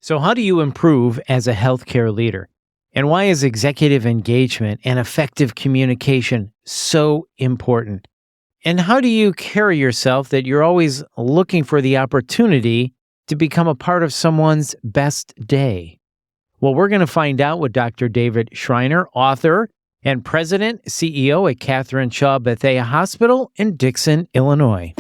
So, how do you improve as a healthcare leader? And why is executive engagement and effective communication so important? And how do you carry yourself that you're always looking for the opportunity to become a part of someone's best day? Well, we're going to find out with Dr. David Schreiner, author and president, CEO at Catherine Shaw Bethea Hospital in Dixon, Illinois.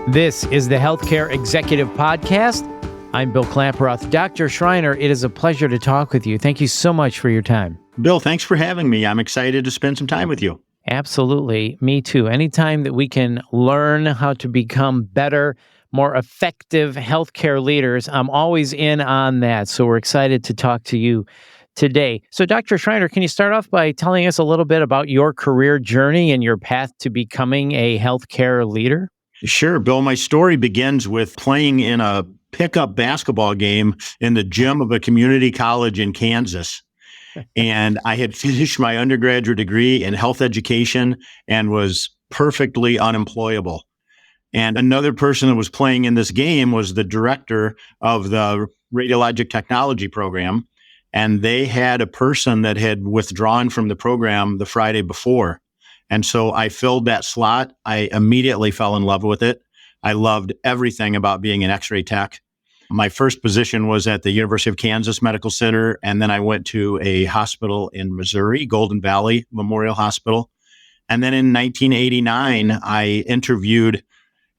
This is the Healthcare Executive Podcast. I'm Bill Klaproth. Dr. Schreiner, it is a pleasure to talk with you. Thank you so much for your time. Bill, thanks for having me. I'm excited to spend some time with you. Absolutely. Me too. Anytime that we can learn how to become better, more effective healthcare leaders, I'm always in on that. So we're excited to talk to you today. So Dr. Schreiner, can you start off by telling us a little bit about your career journey and your path to becoming a healthcare leader? Sure, Bill. My story begins with playing in a pickup basketball game in the gym of a community college in Kansas. And I had finished my undergraduate degree in health education and was perfectly unemployable. And another person that was playing in this game was the director of the radiologic technology program. And they had a person that had withdrawn from the program the Friday before. And so I filled that slot. I immediately fell in love with it. I loved everything about being an X-ray tech. My first position was at the University of Kansas Medical Center, and then I went to a hospital in Missouri, Golden Valley Memorial Hospital. And then in 1989, I interviewed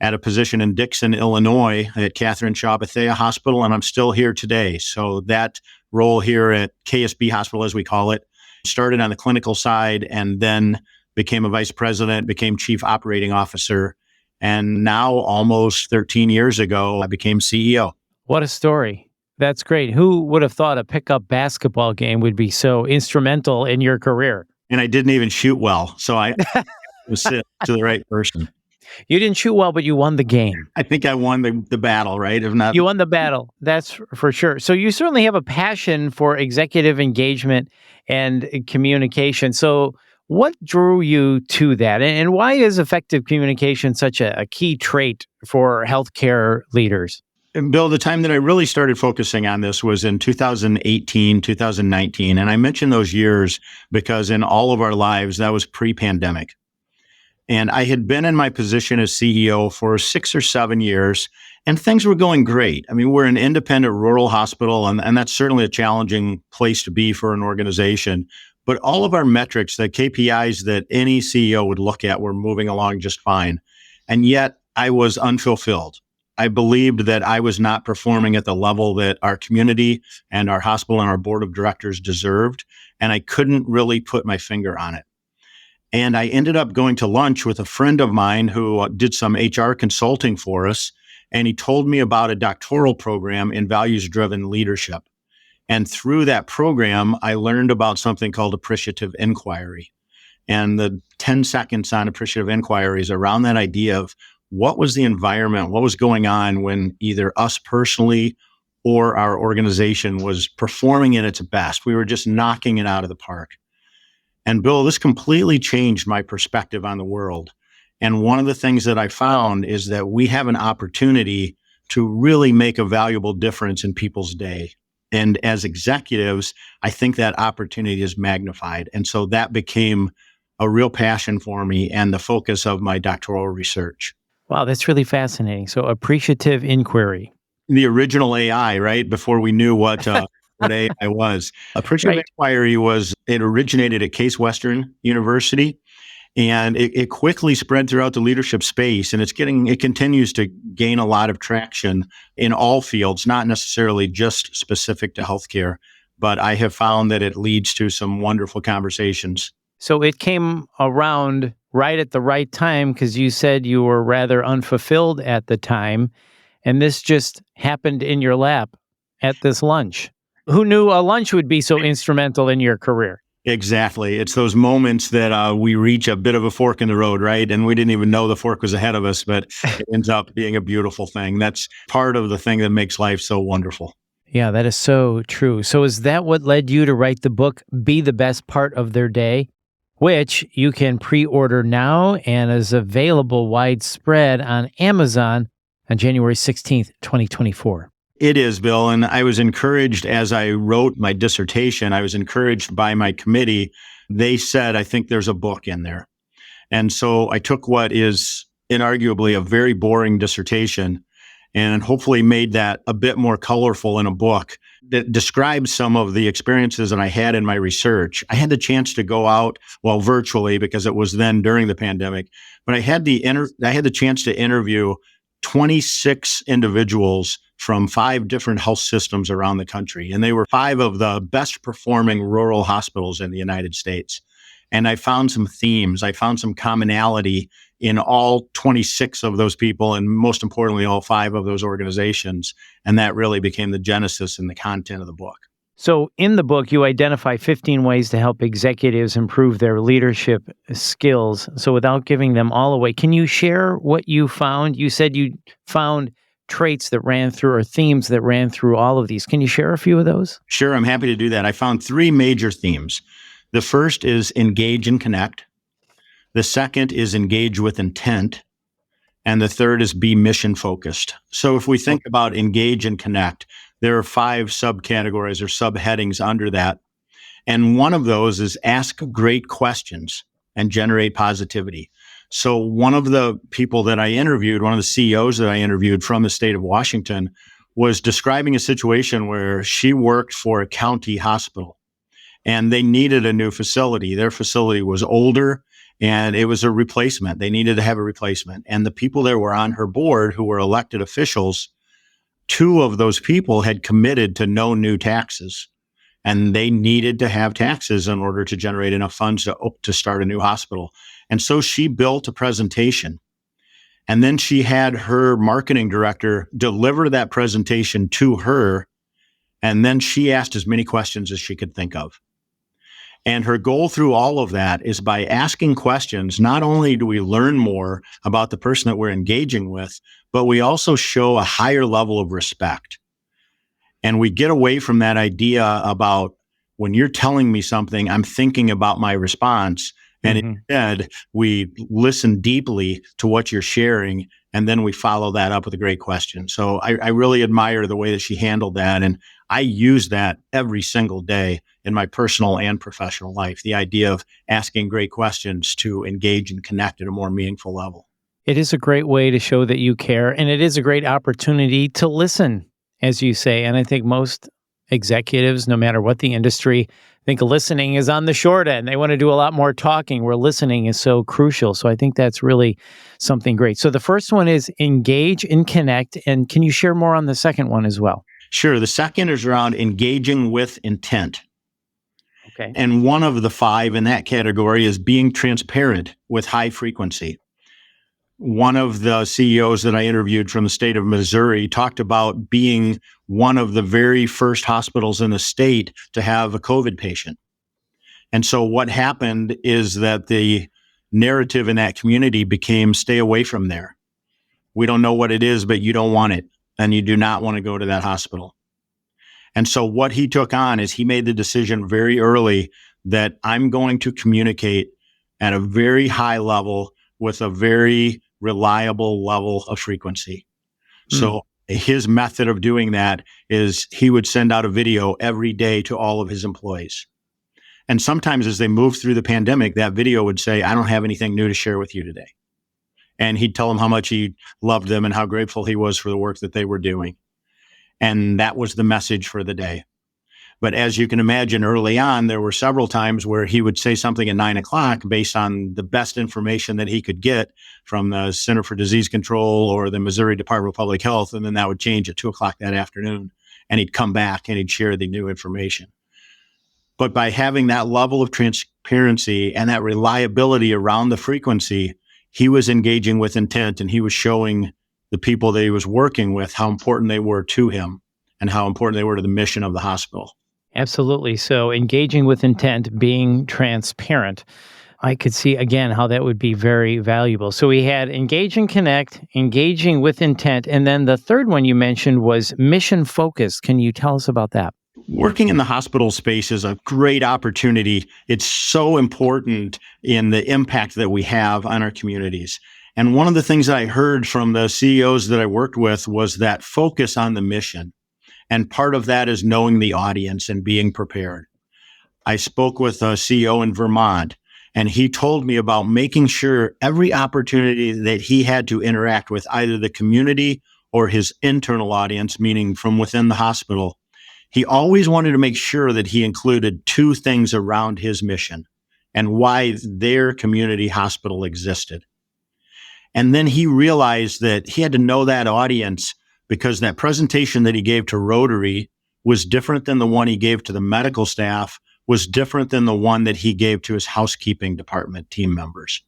at a position in Dixon, Illinois at Catherine Shaw Bethea Hospital, and I'm still here today. So that role here at KSB Hospital, as we call it, started on the clinical side and then became a vice president, became chief operating officer. And now, almost 13 years ago, I became CEO. What a story. That's great. Who would have thought a pickup basketball game would be so instrumental in your career? And I didn't even shoot well, so I was to the right person. You didn't shoot well, but you won the game. I think I won the battle, right? If not, you won the battle. That's for sure. So you certainly have a passion for executive engagement and communication. So what drew you to that? And why is effective communication such a key trait for healthcare leaders? And Bill, the time that I really started focusing on this was in 2018, 2019. And I mention those years because in all of our lives, that was pre-pandemic. And I had been in my position as CEO for 6 or 7 years, and things were going great. I mean, we're an independent rural hospital, and that's certainly a challenging place to be for an organization. But all of our metrics, the KPIs that any CEO would look at, were moving along just fine. And yet I was unfulfilled. I believed that I was not performing at the level that our community and our hospital and our board of directors deserved. And I couldn't really put my finger on it. And I ended up going to lunch with a friend of mine who did some HR consulting for us. And he told me about a doctoral program in values-driven leadership. And through that program, I learned about something called appreciative inquiry. And the 10 seconds on appreciative inquiry is around that idea of what was the environment, what was going on when either us personally or our organization was performing at its best. We were just knocking it out of the park. And Bill, this completely changed my perspective on the world. And one of the things that I found is that we have an opportunity to really make a valuable difference in people's day. And as executives, I think that opportunity is magnified. And so that became a real passion for me and the focus of my doctoral research. Wow, that's really fascinating. So appreciative inquiry. The original AI, right? Before we knew what AI was. Appreciative inquiry it originated at Case Western University. And it quickly spread throughout the leadership space, and it continues to gain a lot of traction in all fields, not necessarily just specific to healthcare, but I have found that it leads to some wonderful conversations. So it came around right at the right time because you said you were rather unfulfilled at the time, and this just happened in your lap at this lunch. Who knew a lunch would be so instrumental in your career? Exactly. It's those moments that we reach a bit of a fork in the road, right? And we didn't even know the fork was ahead of us, but it ends up being a beautiful thing. That's part of the thing that makes life so wonderful. Yeah, that is so true. So is that what led you to write the book, Be the Best Part of Their Day, which you can pre-order now and is available widespread on Amazon on January 16th, 2024. It is, Bill. And I was encouraged as I wrote my dissertation, I was encouraged by my committee. They said, I think there's a book in there. And so I took what is inarguably a very boring dissertation and hopefully made that a bit more colorful in a book that describes some of the experiences that I had in my research. I had the chance to go out, well, virtually because it was then during the pandemic, but I had the chance to interview 26 individuals from 5 different health systems around the country. And they were 5 of the best performing rural hospitals in the United States. And I found some themes. I found some commonality in all 26 of those people, and most importantly, all 5 of those organizations. And that really became the genesis and the content of the book. So in the book, you identify 15 ways to help executives improve their leadership skills. So without giving them all away, can you share what you found? You said you found traits that ran through or themes that ran through all of these. Can you share a few of those? Sure, I'm happy to do that. I found 3 major themes. The first is engage and connect. The second is engage with intent. And the third is be mission focused. So if we think about engage and connect, there are 5 subcategories or subheadings under that. And one of those is ask great questions and generate positivity. So one of the people that I interviewed, one of the CEOs that I interviewed from the state of Washington, was describing a situation where she worked for a county hospital and they needed a new facility. Their facility was older and it was a replacement. They needed to have a replacement. And the people that were on her board who were elected officials, 2 of those people had committed to no new taxes. And they needed to have taxes in order to generate enough funds to start a new hospital. And so she built a presentation. And then she had her marketing director deliver that presentation to her. And then she asked as many questions as she could think of. And her goal through all of that is by asking questions, not only do we learn more about the person that we're engaging with, but we also show a higher level of respect. And we get away from that idea about when you're telling me something, I'm thinking about my response. And instead, we listen deeply to what you're sharing, and then we follow that up with a great question. So I really admire the way that she handled that. And I use that every single day in my personal and professional life, the idea of asking great questions to engage and connect at a more meaningful level. It is a great way to show that you care, and it is a great opportunity to listen, as you say. And I think most executives, no matter what the industry, think listening is on the short end. They want to do a lot more talking, where listening is so crucial. So I think that's really something great. So the first one is engage and connect. And can you share more on the second one as well? Sure. The second is around engaging with intent. Okay. And one of the 5 in that category is being transparent with high frequency. One of the CEOs that I interviewed from the state of Missouri talked about being one of the very first hospitals in the state to have a COVID patient. And so what happened is that the narrative in that community became stay away from there. We don't know what it is, but you don't want it. And you do not want to go to that hospital. And so what he took on is he made the decision very early that I'm going to communicate at a very high level with a very reliable level of frequency. So his method of doing that is he would send out a video every day to all of his employees. And sometimes as they moved through the pandemic, that video would say, I don't have anything new to share with you today. And he'd tell them how much he loved them and how grateful he was for the work that they were doing. And that was the message for the day. But as you can imagine, early on, there were several times where he would say something at 9:00 based on the best information that he could get from the Center for Disease Control or the Missouri Department of Public Health. And then that would change at 2:00 that afternoon. And he'd come back and he'd share the new information. But by having that level of transparency and that reliability around the frequency, he was engaging with intent and he was showing the people that he was working with how important they were to him and how important they were to the mission of the hospital. Absolutely. So engaging with intent, being transparent. I could see, again, how that would be very valuable. So we had engage and connect, engaging with intent, and then the third one you mentioned was mission focused. Can you tell us about that? Working in the hospital space is a great opportunity. It's so important in the impact that we have on our communities. And one of the things that I heard from the CEOs that I worked with was that focus on the mission. And part of that is knowing the audience and being prepared. I spoke with a CEO in Vermont, and he told me about making sure every opportunity that he had to interact with either the community or his internal audience, meaning from within the hospital, he always wanted to make sure that he included two things around his mission and why their community hospital existed. And then he realized that he had to know that audience because that presentation that he gave to Rotary was different than the one he gave to the medical staff, was different than the one that he gave to his housekeeping department team members.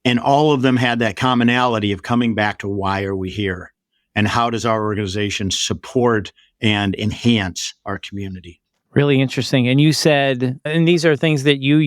And all of them had that commonality of coming back to why are we here? And how does our organization support and enhance our community? Really interesting. And you said, and these are things that you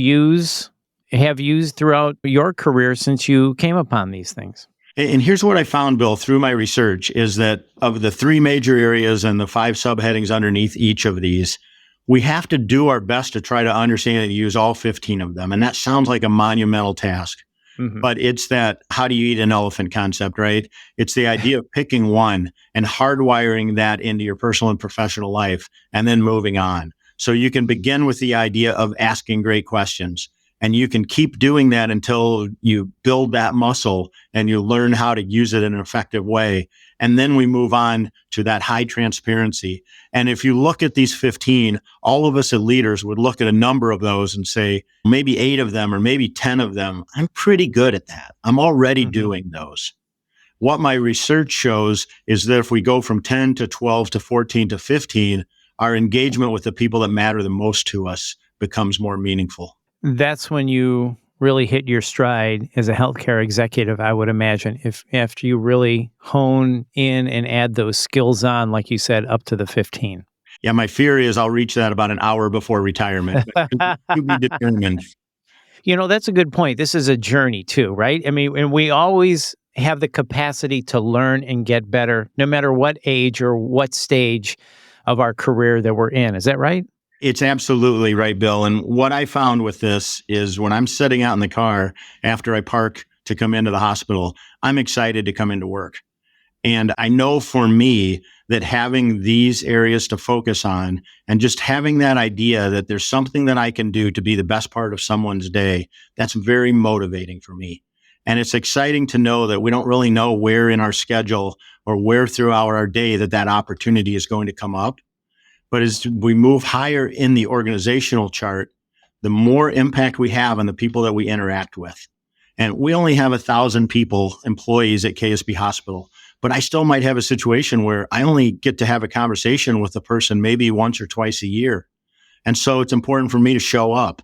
have used throughout your career since you came upon these things. And here's what I found, Bill, through my research is that of the three major areas and the five subheadings underneath each of these, we have to do our best to try to understand and use all 15 of them. And that sounds like a monumental task. Mm-hmm. But it's that how do you eat an elephant concept, right? It's the idea of picking one and hardwiring that into your personal and professional life and then moving on. So you can begin with the idea of asking great questions. And you can keep doing that until you build that muscle and you learn how to use it in an effective way. And then we move on to that high transparency. And if you look at these 15, all of us as leaders would look at a number of those and say, maybe 8 of them or maybe 10 of them, I'm pretty good at that. I'm already doing those. What my research shows is that if we go from 10 to 12 to 14 to 15, our engagement with the people that matter the most to us becomes more meaningful. That's when you really hit your stride as a healthcare executive, I would imagine, if after you really hone in and add those skills on, like you said, up to the 15. Yeah, my fear is I'll reach that about an hour before retirement. To be determined. You know, that's a good point. This is a journey too, right? I mean, and we always have the capacity to learn and get better, no matter what age or what stage of our career that we're in. Is that right? It's absolutely right, Bill. And what I found with this is when I'm sitting out in the car after I park to come into the hospital, I'm excited to come into work. And I know for me that having these areas to focus on and just having that idea that there's something that I can do to be the best part of someone's day, that's very motivating for me. And it's exciting to know that we don't really know where in our schedule or where throughout our day that opportunity is going to come up. But as we move higher in the organizational chart, the more impact we have on the people that we interact with. And we only have 1,000 people, employees at KSB Hospital, but I still might have a situation where I only get to have a conversation with the person maybe once or twice a year. And so it's important for me to show up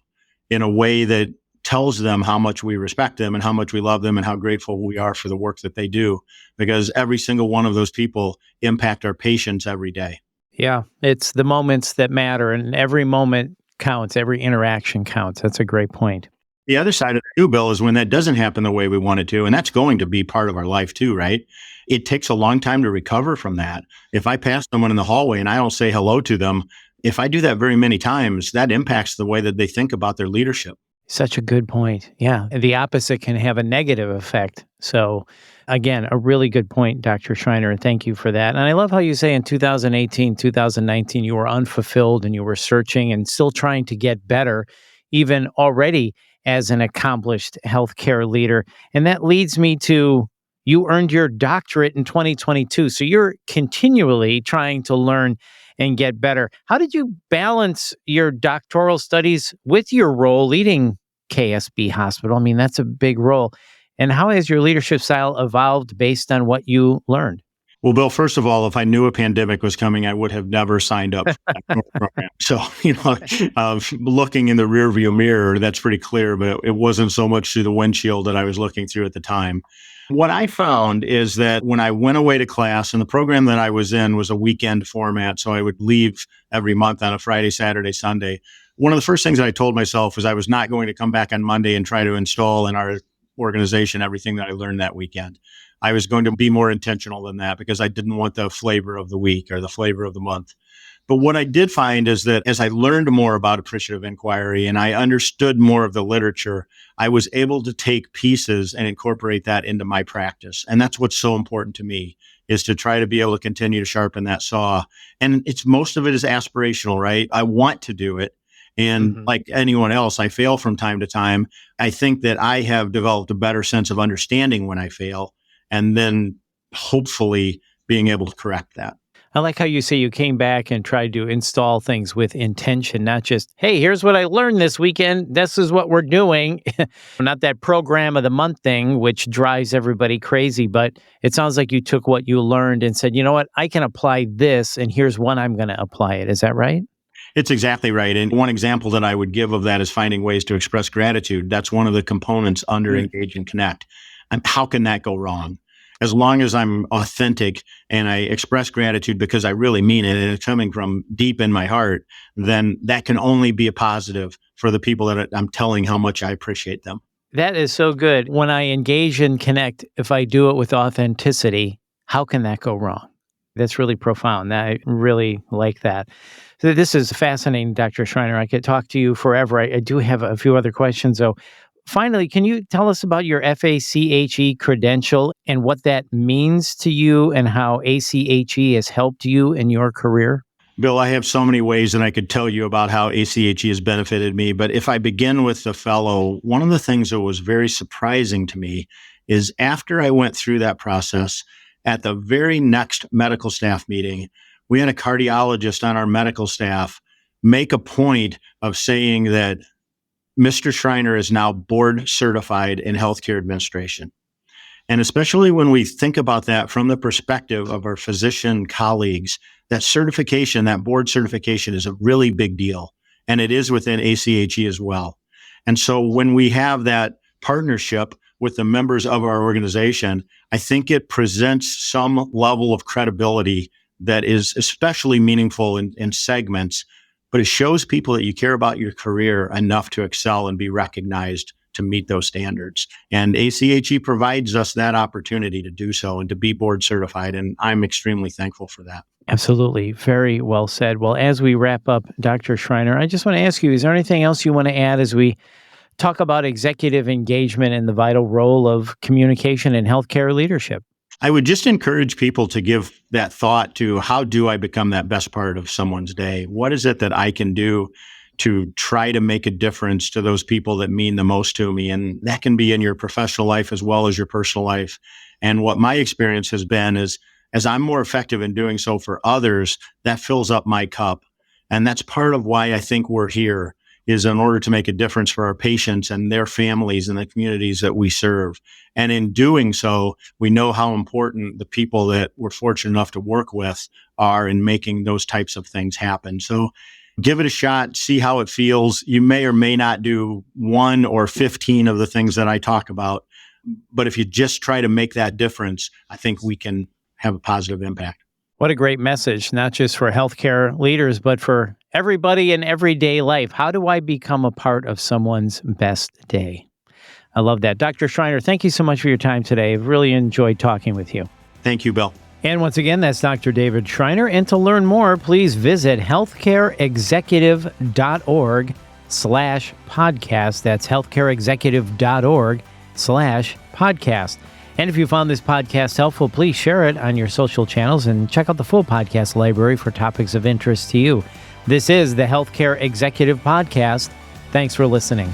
in a way that tells them how much we respect them and how much we love them and how grateful we are for the work that they do, because every single one of those people impact our patients every day. Yeah, it's the moments that matter, and every moment counts. Every interaction counts. That's a great point. The other side of it too, Bill, is when that doesn't happen the way we want it to, and that's going to be part of our life too, right? It takes a long time to recover from that. If I pass someone in the hallway and I don't say hello to them, if I do that very many times, that impacts the way that they think about their leadership. Such a good point. Yeah. And the opposite can have a negative effect. So again, a really good point, Dr. Schreiner, and thank you for that. And I love how you say in 2018, 2019, you were unfulfilled and you were searching and still trying to get better, even already as an accomplished healthcare leader. And that leads me to you earned your doctorate in 2022. So you're continually trying to learn and get better. How did you balance your doctoral studies with your role leading KSB Hospital? I mean, that's a big role. And how has your leadership style evolved based on what you learned? Well, Bill, first of all, if I knew a pandemic was coming, I would have never signed up for that program. So, looking in the rearview mirror, that's pretty clear, but it wasn't so much through the windshield that I was looking through at the time. What I found is that when I went away to class, and the program that I was in was a weekend format, so I would leave every month on a Friday, Saturday, Sunday. One of the first things that I told myself was I was not going to come back on Monday and try to install in our organization everything that I learned that weekend. I was going to be more intentional than that because I didn't want the flavor of the week or the flavor of the month. But what I did find is that as I learned more about appreciative inquiry and I understood more of the literature, I was able to take pieces and incorporate that into my practice. And that's what's so important to me, is to try to be able to continue to sharpen that saw. And it's most of it is aspirational, right? I want to do it. And like anyone else, I fail from time to time. I think that I have developed a better sense of understanding when I fail, and then hopefully being able to correct that. I like how you say you came back and tried to install things with intention, not just, hey, here's what I learned this weekend. This is what we're doing. Not that program of the month thing, which drives everybody crazy. But it sounds like you took what you learned and said, you know what, I can apply this, and here's when I'm going to apply it. Is that right? It's exactly right. And one example that I would give of that is finding ways to express gratitude. That's one of the components under Engage and Connect. And how can that go wrong? As long as I'm authentic and I express gratitude because I really mean it and it's coming from deep in my heart, then that can only be a positive for the people that I'm telling how much I appreciate them. That is so good. When I engage and connect, if I do it with authenticity, how can that go wrong? That's really profound. I really like that. So this is fascinating, Dr. Schreiner. I could talk to you forever. I do have a few other questions, though. Finally, can you tell us about your FACHE credential and what that means to you and how ACHE has helped you in your career? Bill, I have so many ways that I could tell you about how ACHE has benefited me. But if I begin with the fellow, one of the things that was very surprising to me is after I went through that process, at the very next medical staff meeting, we had a cardiologist on our medical staff make a point of saying that Mr. Schreiner is now board certified in healthcare administration. And especially when we think about that from the perspective of our physician colleagues, that certification, that board certification is a really big deal. And it is within ACHE as well. And so when we have that partnership with the members of our organization, I think it presents some level of credibility that is especially meaningful in segments, but it shows people that you care about your career enough to excel and be recognized to meet those standards. And ACHE provides us that opportunity to do so and to be board certified. And I'm extremely thankful for that. Absolutely. Very well said. Well, as we wrap up, Dr. Schreiner, I just want to ask you, is there anything else you want to add as we talk about executive engagement and the vital role of communication in healthcare leadership? I would just encourage people to give that thought to, how do I become that best part of someone's day? What is it that I can do to try to make a difference to those people that mean the most to me? And that can be in your professional life as well as your personal life. And what my experience has been is, as I'm more effective in doing so for others, that fills up my cup. And that's part of why I think we're here, is in order to make a difference for our patients and their families and the communities that we serve. And in doing so, we know how important the people that we're fortunate enough to work with are in making those types of things happen. So give it a shot, see how it feels. You may or may not do 1 or 15 of the things that I talk about, but if you just try to make that difference, I think we can have a positive impact. What a great message, not just for healthcare leaders, but for everybody in everyday life. How do I become a part of someone's best day? I love that. Dr. Schreiner, thank you so much for your time today. I've really enjoyed talking with you. Thank you, Bill. And once again, that's Dr. David Schreiner. And to learn more, please visit healthcareexecutive.org/podcast. That's healthcareexecutive.org/podcast. And if you found this podcast helpful, please share it on your social channels and check out the full podcast library for topics of interest to you. This is the Healthcare Executive Podcast. Thanks for listening.